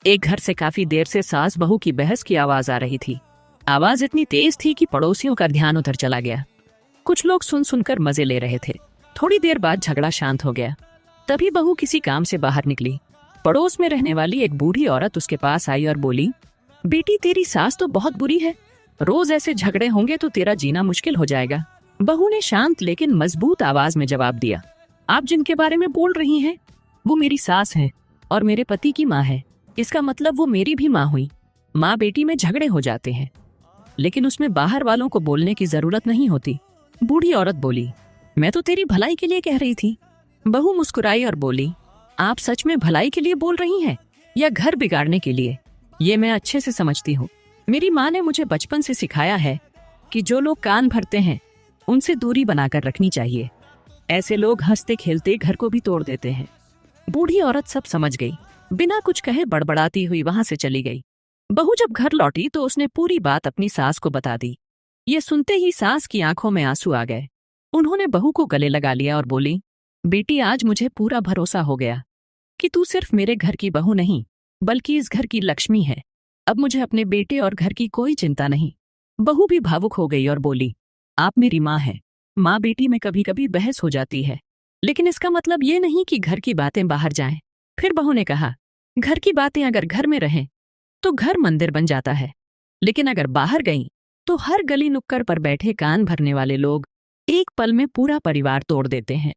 एक घर से काफी देर से सास बहू की बहस की आवाज आ रही थी। आवाज इतनी तेज थी कि पड़ोसियों का ध्यान उधर चला गया। कुछ लोग सुन सुनकर मजे ले रहे थे। थोड़ी देर बाद झगड़ा शांत हो गया। तभी बहू किसी काम से बाहर निकली। पड़ोस में रहने वाली एक बूढ़ी औरत उसके पास आई और बोली, बेटी तेरी सास तो बहुत बुरी है, रोज ऐसे झगड़े होंगे तो तेरा जीना मुश्किल हो जाएगा। बहू ने शांत लेकिन मजबूत आवाज में जवाब दिया, आप जिनके बारे में बोल रही हैं वो मेरी सास है और मेरे पति की माँ है। इसका मतलब वो मेरी भी माँ हुई। माँ बेटी में झगड़े हो जाते हैं, लेकिन उसमें बाहर वालों को बोलने की जरूरत नहीं होती। बूढ़ी औरत बोली, मैं तो तेरी भलाई के लिए कह रही थी। बहू मुस्कुराई और बोली, आप सच में भलाई के लिए बोल रही हैं या घर बिगाड़ने के लिए? ये मैं अच्छे से समझती हूँ। मेरी माँ ने मुझे बचपन से सिखाया है कि जो लोग कान भरते हैं उनसे दूरी बनाकर रखनी चाहिए। ऐसे लोग हंसते खेलते घर को भी तोड़ देते हैं। बूढ़ी औरत सब समझ गई। बिना कुछ कहे बड़बड़ाती हुई वहां से चली गई। बहू जब घर लौटी तो उसने पूरी बात अपनी सास को बता दी। ये सुनते ही सास की आंखों में आंसू आ गए। उन्होंने बहू को गले लगा लिया और बोली, बेटी आज मुझे पूरा भरोसा हो गया कि तू सिर्फ मेरे घर की बहू नहीं बल्कि इस घर की लक्ष्मी है। अब मुझे अपने बेटे और घर की कोई चिंता नहीं। बहू भी भावुक हो गई और बोली, आप मेरी माँ हैं। माँ बेटी में कभी कभी बहस हो जाती है, लेकिन इसका मतलब ये नहीं कि घर की बातें बाहर जाएं। फिर बहू ने कहा, घर की बातें अगर घर में रहें तो घर मंदिर बन जाता है, लेकिन अगर बाहर गईं तो हर गली नुक्कड़ पर बैठे कान भरने वाले लोग एक पल में पूरा परिवार तोड़ देते हैं।